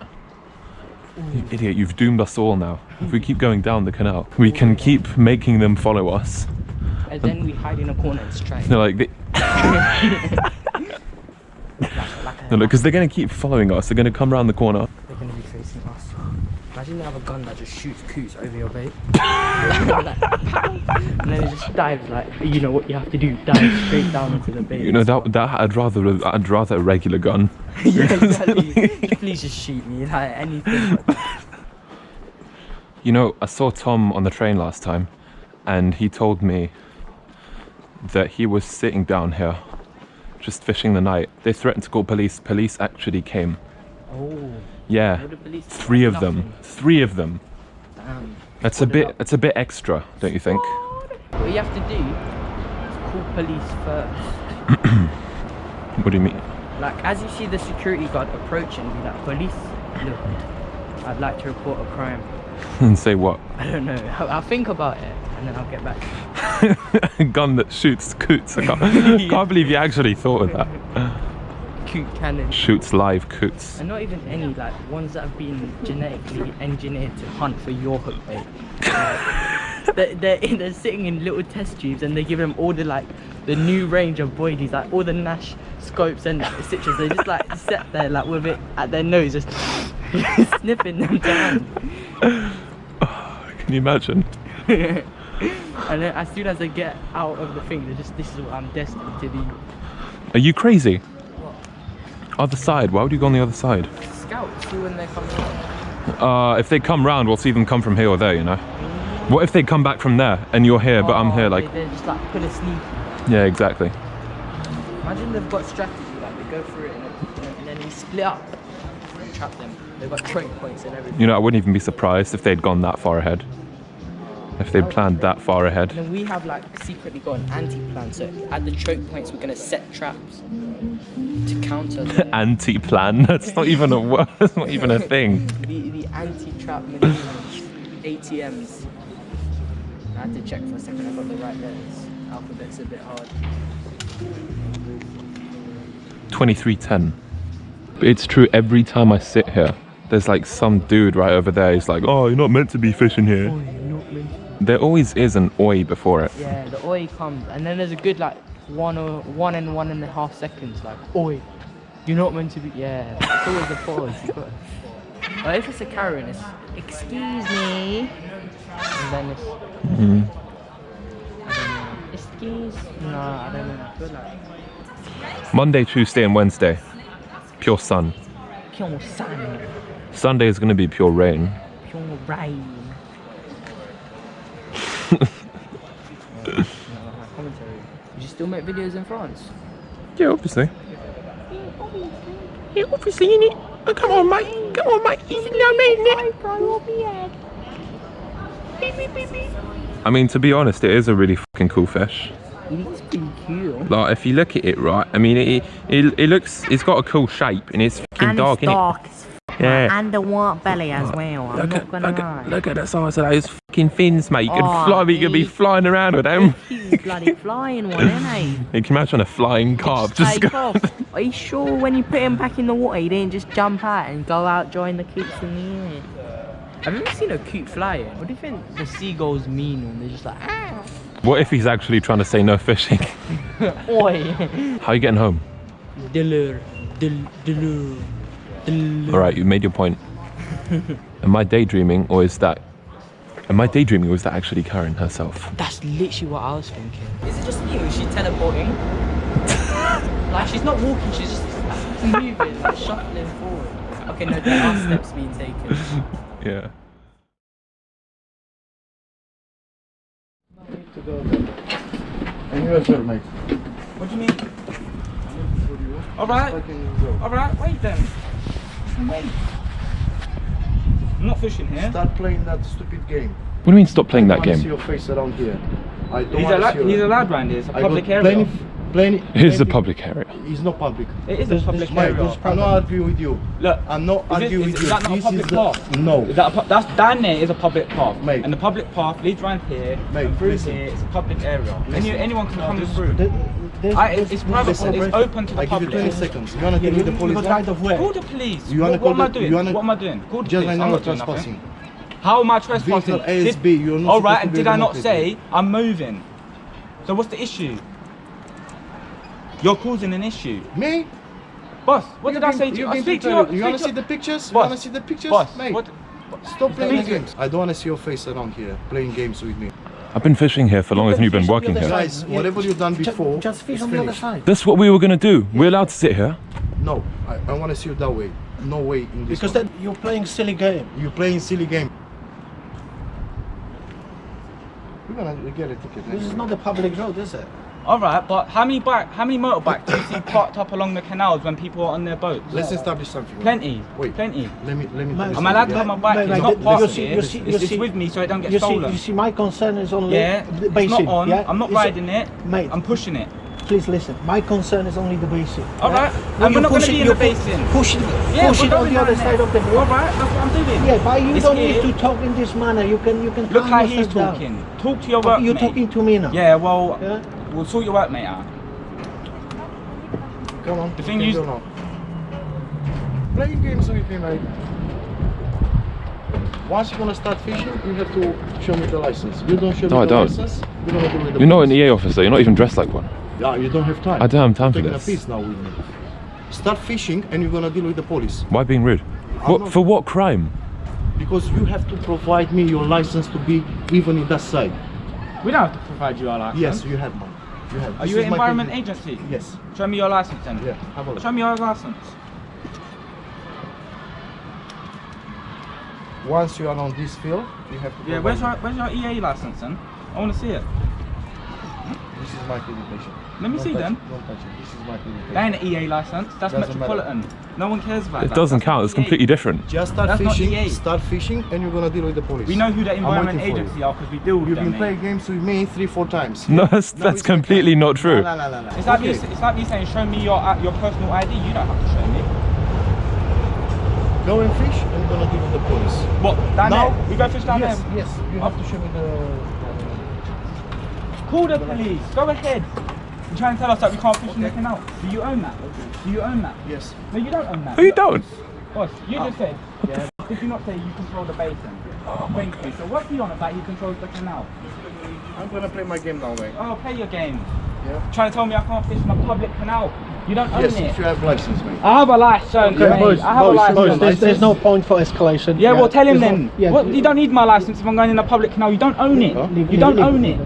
Speaker 3: You idiot, you've doomed us all now. If we keep going down the canal, we can keep making them follow us.
Speaker 2: And then we hide in a corner and strike.
Speaker 3: They're like, no, because they're going to keep following us. They're going to come around the corner.
Speaker 2: They're gonna be facing us. Imagine they have a gun that just shoots coots over your bait. Like, and then it just dives like, you know what you have to do, dive straight down into the bait.
Speaker 3: You know, that I'd rather a regular gun.
Speaker 2: Yeah, exactly. Please just shoot me, like anything like that.
Speaker 3: You know, I saw Tom on the train last time, and he told me that he was sitting down here, just fishing the night. They threatened to call police. Police actually came.
Speaker 2: Oh.
Speaker 3: Yeah,
Speaker 2: What the police do?
Speaker 3: 3 of them.
Speaker 2: Nothing.
Speaker 3: 3 of them.
Speaker 2: Damn.
Speaker 3: That's a bit. That's a bit extra, don't you think?
Speaker 2: What you have to do is call police first.
Speaker 3: What do you mean?
Speaker 2: Like, as you see the security guard approaching, be like, police, look, I'd like to report a crime.
Speaker 3: And say what?
Speaker 2: I don't know. I'll think about it and then I'll get back to you.
Speaker 3: A gun that shoots coots. I can't believe you actually thought of that.
Speaker 2: Coot cannon.
Speaker 3: Shoots live coots.
Speaker 2: And not even any, like, ones that have been genetically engineered to hunt for your hook bait. Like, they're sitting in little test tubes and they give them all the, like, the new range of boilies, like all the Nash scopes and citrus. They just like sit there like with it at their nose, just sniffing them down.
Speaker 3: Oh, can you imagine?
Speaker 2: And then as soon as they get out of the thing, they're just, this is what I'm destined to be.
Speaker 3: Are you crazy? Other side. Why would you go on the other side?
Speaker 2: Scout, see when they come around.
Speaker 3: If they come round, we'll see them come from here or there, you know? What if they come back from there and you're here, but I'm here, like...
Speaker 2: They're just like pull a sneaky.
Speaker 3: Yeah, exactly.
Speaker 2: Imagine they've got strategy, like they go through it and then we split up and trap them. They've got choke points and everything.
Speaker 3: You know, I wouldn't even be surprised if they'd gone that far ahead. If they'd planned that far ahead.
Speaker 2: And then we have like secretly got an anti-plan, so at the choke points we're gonna set traps to counter the
Speaker 3: Anti-plan? That's not even a word, that's not even a thing.
Speaker 2: the anti-trap maneuvers, ATMs. I had to check for a second I got the right letters. Alphabet's a bit hard.
Speaker 3: 2310. It's true, every time I sit here, there's like some dude right over there, he's like, oh, you're not meant to be fishing here.
Speaker 2: Oh, you're not meant to.
Speaker 3: There always is an oi before it.
Speaker 2: Yeah, the oi comes, and then there's a good like 1 and 1.5 seconds, like oi, you're not meant to be. Yeah, it's always the pause. You've got But if it's a Karen, it's excuse me, and then it's I don't know, excuse. No, I don't know. I feel like
Speaker 3: Monday, Tuesday and Wednesday, pure sun.
Speaker 2: pure sun,
Speaker 3: Sunday is going to be pure rain.
Speaker 2: pure rain. Commentary. You just still make videos in France?
Speaker 3: Yeah, obviously.
Speaker 2: Yeah, obviously, you need. Oh, come on, mate. Come on, mate. You know me.
Speaker 3: I mean, to be honest, it is a really fucking cool fish.
Speaker 2: It is pretty cool.
Speaker 3: Like, if you look at it right, I mean, it looks, it's got a cool shape and it's fucking
Speaker 2: And
Speaker 3: dark,
Speaker 2: it's dark
Speaker 3: innit?
Speaker 2: as f-
Speaker 3: Yeah.
Speaker 2: And a white belly as well. I'm not gonna lie.
Speaker 3: Look at the size of those fucking fins, mate. You could
Speaker 2: Oh,
Speaker 3: fly, you could be
Speaker 2: he's-
Speaker 3: flying around with them.
Speaker 2: He's bloody flying one, isn't he?
Speaker 3: You can imagine a flying carp just
Speaker 2: Take
Speaker 3: go.
Speaker 2: off. Are you sure when you put him back in the water, he didn't just jump out and go out, join the coots in the air? Have you ever seen a coot flying? What do you think the seagulls mean when they're just like, ah?
Speaker 3: What if he's actually trying to say no fishing?
Speaker 2: Oi.
Speaker 3: How are you getting home?
Speaker 2: Dillur.
Speaker 3: Alright, you made your point. Am I daydreaming or is that actually Karen herself?
Speaker 2: That's literally what I was thinking. Is it just me or is she teleporting? Like she's not walking, she's just moving, like shuffling forward. Okay, no, there are steps being taken.
Speaker 3: Yeah.
Speaker 6: And you as well, mate.
Speaker 4: What do you mean? Alright, wait then. Wait. I'm not fishing here.
Speaker 6: Start playing that stupid game.
Speaker 3: What do you mean stop playing that
Speaker 6: I don't
Speaker 3: game?
Speaker 6: want to see your face around here. I don't
Speaker 4: He's
Speaker 6: want to see
Speaker 4: he's
Speaker 6: your...
Speaker 4: allowed round here, it's a
Speaker 6: I
Speaker 4: public
Speaker 6: got
Speaker 4: area.
Speaker 6: Plenty,
Speaker 3: It is a
Speaker 6: plenty-
Speaker 3: public area.
Speaker 6: It's not public.
Speaker 4: It is a public
Speaker 6: Mate,
Speaker 4: area.
Speaker 6: I'm not arguing with you.
Speaker 4: Look,
Speaker 6: I'm not arguing with
Speaker 4: is
Speaker 6: you.
Speaker 4: that not a
Speaker 6: This
Speaker 4: public
Speaker 6: is the...
Speaker 4: path?
Speaker 6: No.
Speaker 4: Is that that's down there is a public path.
Speaker 6: Mate.
Speaker 4: And the public path leads round here,
Speaker 6: Mate,
Speaker 4: and through
Speaker 6: listen.
Speaker 4: here, it's a public area.
Speaker 6: Listen.
Speaker 4: Anyone can
Speaker 6: No,
Speaker 4: come
Speaker 6: this-
Speaker 4: through. It's private,
Speaker 6: listen,
Speaker 4: it's open to the
Speaker 6: I give you
Speaker 4: public.
Speaker 6: 20 seconds. You want to give me the police line?
Speaker 4: Call the police.
Speaker 6: You wanna
Speaker 4: What
Speaker 6: call
Speaker 4: am I
Speaker 6: the-
Speaker 4: doing?
Speaker 6: you wanna-
Speaker 4: What am I doing? Call the
Speaker 6: Just
Speaker 4: police.
Speaker 6: right
Speaker 4: I'm
Speaker 6: now,
Speaker 4: not doing
Speaker 6: trespassing.
Speaker 4: nothing. How am I trespassing?
Speaker 6: Vehicle ASB, you're not
Speaker 4: All
Speaker 6: supposed
Speaker 4: right,
Speaker 6: to
Speaker 4: and
Speaker 6: be
Speaker 4: did I
Speaker 6: on
Speaker 4: not
Speaker 6: the
Speaker 4: say I'm moving? So what's the issue? You're causing an issue.
Speaker 6: Me?
Speaker 4: Boss, what did I say to you? I speak to you.
Speaker 6: You want to see the pictures? You
Speaker 4: Boss.
Speaker 6: want to see the pictures?
Speaker 4: Boss,
Speaker 6: Mate,
Speaker 4: what?
Speaker 6: stop playing
Speaker 4: Speak to-
Speaker 6: games. I don't want to see your face around here, playing games with me.
Speaker 3: I've been fishing here for longer than you've been working here.
Speaker 6: Guys, whatever you've done before,
Speaker 7: Just fish
Speaker 6: is
Speaker 7: on the other
Speaker 6: finished.
Speaker 7: side.
Speaker 3: That's what we were gonna do. We're allowed to sit here.
Speaker 6: No, I want to see you that way. No way in this
Speaker 7: Because
Speaker 6: one.
Speaker 7: then you're playing silly game.
Speaker 6: You're playing silly game. You're gonna get a ticket.
Speaker 7: This is not a public road, is it?
Speaker 4: All right, but how many motorbikes do you see parked up along the canals when people are on their boats?
Speaker 6: Let's establish something.
Speaker 4: Plenty.
Speaker 6: Wait.
Speaker 4: Plenty.
Speaker 6: Let me.
Speaker 4: I'm allowed to have my bike. It's not parked here. It's
Speaker 7: see-
Speaker 4: with me so it don't get
Speaker 7: You
Speaker 4: stolen.
Speaker 7: see, my concern is only
Speaker 4: Yeah,
Speaker 7: the
Speaker 4: it's
Speaker 7: basic.
Speaker 4: not on.
Speaker 7: Yeah?
Speaker 4: I'm not
Speaker 7: It's-
Speaker 4: riding it.
Speaker 7: Mate,
Speaker 4: I'm pushing it.
Speaker 7: please listen. My concern is only the basic.
Speaker 4: All right,
Speaker 7: When
Speaker 4: and
Speaker 7: you
Speaker 4: we're not going
Speaker 7: push
Speaker 4: to
Speaker 7: it,
Speaker 4: be in
Speaker 7: you
Speaker 4: the basin.
Speaker 7: Push it,
Speaker 4: Yeah,
Speaker 7: push
Speaker 4: we're
Speaker 7: it on
Speaker 4: going
Speaker 7: the other
Speaker 4: down
Speaker 7: side
Speaker 4: there.
Speaker 7: of the
Speaker 4: All
Speaker 7: road.
Speaker 4: right, that's what I'm doing.
Speaker 7: Yeah, but you
Speaker 4: It's
Speaker 7: don't
Speaker 4: here.
Speaker 7: need to talk in this manner. You can
Speaker 4: Look
Speaker 7: calm
Speaker 4: how he's
Speaker 7: yourself down.
Speaker 4: talking. Talk to your
Speaker 7: But
Speaker 4: workmate.
Speaker 7: you're talking to me now.
Speaker 4: Yeah, well,
Speaker 7: Yeah?
Speaker 4: we'll sort your workmate out.
Speaker 6: Come on.
Speaker 4: The thing
Speaker 6: you
Speaker 4: is-
Speaker 6: can go now. Playing games with me, mate. Once you're gonna start fishing, you have to show me the license. You don't show
Speaker 3: No,
Speaker 6: me
Speaker 3: I
Speaker 6: the
Speaker 3: don't.
Speaker 6: license, you're gonna do with the
Speaker 3: You're not an
Speaker 6: police.
Speaker 3: EA officer. You're not even dressed like one.
Speaker 6: Yeah, you don't have time.
Speaker 3: I don't have time for
Speaker 6: Taking
Speaker 3: this.
Speaker 6: a piece now with me. Start fishing and you're gonna deal with the police.
Speaker 3: Why being rude?
Speaker 6: not-
Speaker 3: For what crime?
Speaker 6: Because you have to provide me your license to be even in that side.
Speaker 4: We don't have to provide you our license.
Speaker 6: Yes, you have one. You have.
Speaker 4: Are
Speaker 6: This
Speaker 4: you
Speaker 6: is
Speaker 4: an
Speaker 6: my
Speaker 4: environment
Speaker 6: business.
Speaker 4: agency?
Speaker 6: Yes.
Speaker 4: Show me your license then.
Speaker 6: Yeah, have a look.
Speaker 4: Show me your license.
Speaker 6: Once you are on this field, you have to
Speaker 4: Yeah,
Speaker 6: provide
Speaker 4: where's your EA license then? I want to see it.
Speaker 6: This is my accreditation.
Speaker 4: Let me
Speaker 6: Don't
Speaker 4: see
Speaker 6: touch
Speaker 4: then.
Speaker 6: it, Don't touch it. This is my accreditation.
Speaker 4: That ain't an EA license. That's
Speaker 6: Doesn't
Speaker 4: Metropolitan. No one cares about
Speaker 3: It
Speaker 4: that.
Speaker 3: doesn't
Speaker 4: That's
Speaker 3: count.
Speaker 4: not
Speaker 3: It's
Speaker 4: EA.
Speaker 3: completely different.
Speaker 6: Just start
Speaker 4: That's not
Speaker 6: fishing.
Speaker 4: EA.
Speaker 6: Start fishing, and you're gonna deal with the police.
Speaker 4: We know who the
Speaker 6: I'm
Speaker 4: environment
Speaker 6: waiting for you.
Speaker 4: agency are because we deal with
Speaker 6: You've
Speaker 4: them.
Speaker 6: been playing games with me 3-4 times.
Speaker 3: No, that's
Speaker 6: Now it's my
Speaker 3: completely
Speaker 6: turn.
Speaker 3: not true.
Speaker 6: No.
Speaker 4: It's like,
Speaker 6: Okay.
Speaker 4: it's like me saying, show me your personal ID. You don't have to show me.
Speaker 6: Go and fish, and you're gonna deal with the police.
Speaker 4: What? Down
Speaker 6: Now-
Speaker 4: there? We go fish down
Speaker 6: yes,
Speaker 4: there?
Speaker 6: Yes, you have to show me the.
Speaker 4: Call the police. Go ahead. You're trying to tell us that we can't fish in the canal. Do you own that? Do you own that?
Speaker 6: Yes.
Speaker 4: No, you don't own that.
Speaker 3: No, you don't.
Speaker 4: Boss, you just said, did you not say you control the basin? Thank you. So what's he on about he controls the canal?
Speaker 6: I'm gonna play my game now, mate.
Speaker 4: Oh, play your game.
Speaker 6: Yeah.
Speaker 4: Trying to tell me I can't fish in a public canal. You don't own
Speaker 6: Yes,
Speaker 4: it.
Speaker 6: if you have license, mate.
Speaker 4: I have a license,
Speaker 6: Okay,
Speaker 4: mate.
Speaker 7: boys,
Speaker 4: I have a license.
Speaker 7: there's no point for escalation.
Speaker 4: Yeah, well, tell him
Speaker 7: There's
Speaker 4: then.
Speaker 7: no- yeah,
Speaker 4: What, you don't need my license if I'm going in a public canal. You don't own it.
Speaker 6: Huh?
Speaker 4: You don't own it.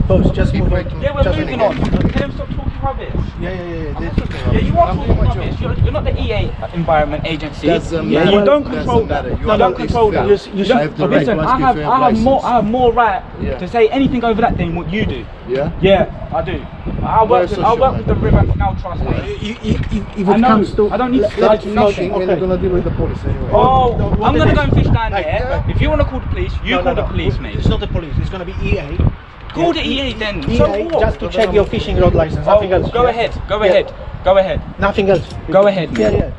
Speaker 7: Boys, just
Speaker 6: Keep
Speaker 7: move
Speaker 6: making-
Speaker 7: on.
Speaker 4: Yeah, we're
Speaker 6: Just
Speaker 4: moving
Speaker 6: any
Speaker 4: on.
Speaker 6: game.
Speaker 4: Tell him stop talking rubbish.
Speaker 7: Yeah.
Speaker 4: Yeah, you are
Speaker 6: I'm
Speaker 4: talking
Speaker 6: doing my
Speaker 4: rubbish.
Speaker 6: job.
Speaker 4: You're not the EA Environment Agency.
Speaker 6: Doesn't
Speaker 4: Yeah,
Speaker 6: matter.
Speaker 4: you don't
Speaker 6: Doesn't
Speaker 4: control
Speaker 6: matter.
Speaker 4: that.
Speaker 6: You
Speaker 4: You
Speaker 6: are
Speaker 4: don't
Speaker 6: on
Speaker 4: control
Speaker 6: this
Speaker 4: that.
Speaker 6: field.
Speaker 7: You
Speaker 6: I have the right
Speaker 4: Listen,
Speaker 6: to
Speaker 4: I
Speaker 6: ask you
Speaker 4: have,
Speaker 6: if you
Speaker 4: I have more,
Speaker 6: license.
Speaker 4: I have more right
Speaker 6: Yeah.
Speaker 4: to say anything over that than what you do.
Speaker 6: Yeah?
Speaker 4: Yeah, I do. I
Speaker 6: Very
Speaker 4: work
Speaker 6: social,
Speaker 4: with the River Canal Trust. mate.
Speaker 7: If
Speaker 4: I
Speaker 7: it
Speaker 4: know.
Speaker 7: comes to
Speaker 4: I don't need to
Speaker 6: Start
Speaker 4: judge nothing.
Speaker 6: fishing, and you're gonna deal with the police anyway.
Speaker 4: Oh,
Speaker 7: what
Speaker 4: I'm
Speaker 7: it
Speaker 4: gonna
Speaker 7: is-
Speaker 4: go and fish down
Speaker 7: Hey,
Speaker 4: there.
Speaker 7: yeah.
Speaker 4: If you want to call the police, you call the police, mate.
Speaker 7: It's not the police. It's going to be EA.
Speaker 4: Call the EA then.
Speaker 7: EA,
Speaker 4: So what?
Speaker 7: just to check your fishing rod license. Nothing else.
Speaker 4: Go
Speaker 7: yeah?
Speaker 4: ahead. Go
Speaker 7: Yeah.
Speaker 4: ahead. Go ahead.
Speaker 7: Nothing else.
Speaker 4: Go ahead,
Speaker 7: Yeah,
Speaker 4: mate.
Speaker 7: yeah.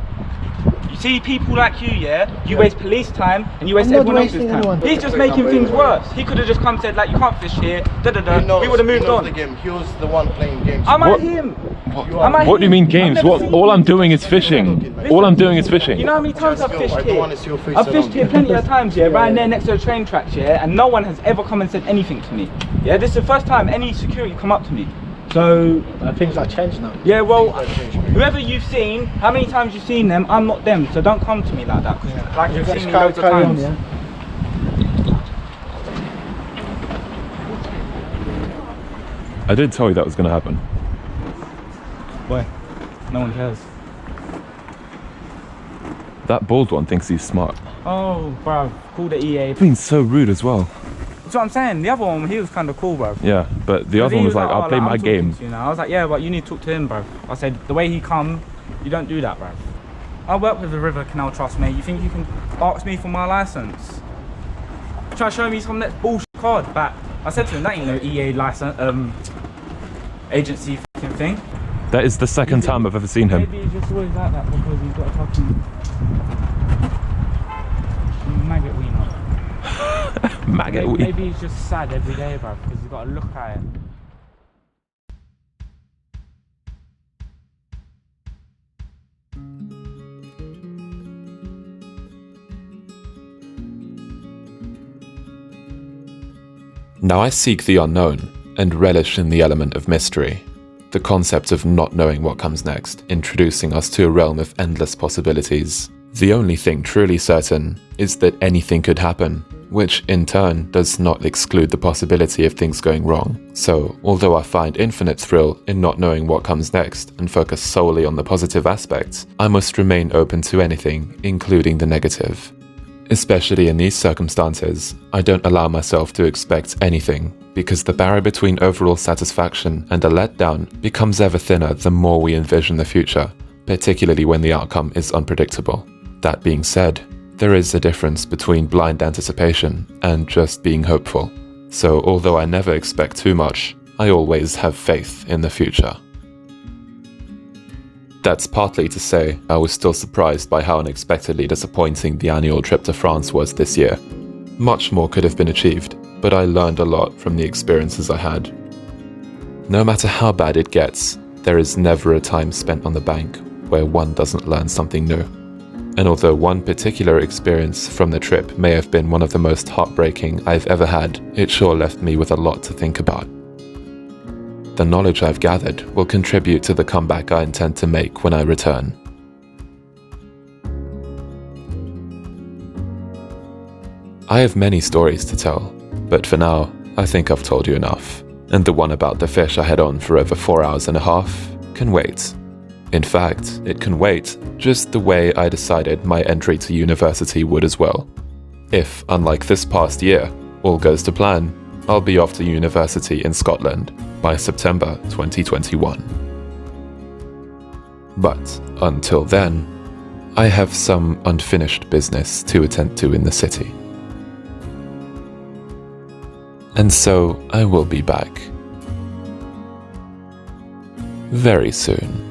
Speaker 4: You see people like you, yeah? You waste police time and you waste
Speaker 7: I'm not
Speaker 4: everyone else's
Speaker 7: wasting
Speaker 4: time.
Speaker 7: anyone.
Speaker 4: He's just making things worse. He could have just come and said like, you can't fish here. Da da da.
Speaker 6: He knows,
Speaker 4: We would have moved
Speaker 6: he knows
Speaker 4: on.
Speaker 6: the game. He was the one playing games.
Speaker 4: Am I
Speaker 3: What?
Speaker 4: him?
Speaker 6: You
Speaker 4: Am I
Speaker 3: What do you
Speaker 4: him?
Speaker 3: mean
Speaker 4: I've
Speaker 3: games?
Speaker 4: never
Speaker 3: What?
Speaker 4: seen
Speaker 3: All
Speaker 4: you.
Speaker 3: I'm doing is fishing. All I'm doing is fishing.
Speaker 4: You know how many times I've
Speaker 6: Just go.
Speaker 4: fished
Speaker 6: I don't
Speaker 4: here?
Speaker 6: wanna see your face
Speaker 4: I've fished
Speaker 6: around
Speaker 4: here
Speaker 6: here.
Speaker 4: plenty of times, yeah, right there next to the train tracks, yeah, and no one has ever come and said anything to me. Yeah, this is the first time any security come up to me. So,
Speaker 7: Things are changed now.
Speaker 4: yeah, well,
Speaker 6: Things have changed, mate.
Speaker 4: whoever you've seen, how many times you've seen them, I'm not them, so don't come to me like that, because like you've
Speaker 7: Just
Speaker 4: seen me loads of
Speaker 7: carry on,
Speaker 4: times.
Speaker 7: yeah.
Speaker 3: I did tell you that was going to happen.
Speaker 4: Boy, no one cares.
Speaker 3: That bald one thinks he's smart.
Speaker 4: Oh, bruv, call the EA.
Speaker 3: Being so rude as well.
Speaker 4: That's what I'm saying, the other one, he was kind of cool, bruv.
Speaker 3: Yeah, but the other
Speaker 4: He
Speaker 3: one was like, I'll
Speaker 4: "Oh,
Speaker 3: play
Speaker 4: like,
Speaker 3: my
Speaker 4: I'm talking
Speaker 3: game.
Speaker 4: to you now." I was like, yeah, but you need to talk to him, bro. I said, the way he come, you don't do that, bro. I work with the River Canal Trust, mate. You think you can ask me for my license? Try to show me some that bullshit card back. I said to him, that ain't no EA license, agency fucking thing.
Speaker 3: That is the second time I've ever seen him.
Speaker 4: Maybe he's just always like that because he's got a fucking maggot wiener.
Speaker 3: Maggot
Speaker 4: Maybe,
Speaker 3: weed.
Speaker 4: maybe he's just sad every day, bro, because he's got to look at it.
Speaker 1: Now I seek the unknown and relish in the element of mystery. The concept of not knowing what comes next, introducing us to a realm of endless possibilities. The only thing truly certain is that anything could happen, which in turn does not exclude the possibility of things going wrong. So, although I find infinite thrill in not knowing what comes next and focus solely on the positive aspects, I must remain open to anything, including the negative. Especially in these circumstances, I don't allow myself to expect anything, because the barrier between overall satisfaction and a letdown becomes ever thinner the more we envision the future, particularly when the outcome is unpredictable. That being said, there is a difference between blind anticipation and just being hopeful. So although I never expect too much, I always have faith in the future. That's partly to say I was still surprised by how unexpectedly disappointing the annual trip to France was this year. Much more could have been achieved, but I learned a lot from the experiences I had. No matter how bad it gets, there is never a time spent on the bank where one doesn't learn something new. And although one particular experience from the trip may have been one of the most heartbreaking I've ever had, it sure left me with a lot to think about. The knowledge I've gathered will contribute to the comeback I intend to make when I return. I have many stories to tell, but for now, I think I've told you enough. And the one about the fish I had on for over 4 hours and a half can wait. In fact, it can wait, just the way I decided my entry to university would as well. If, unlike this past year, all goes to plan, I'll be off to university in Scotland by September 2021. But until then, I have some unfinished business to attend to in the city. And so I will be back very soon.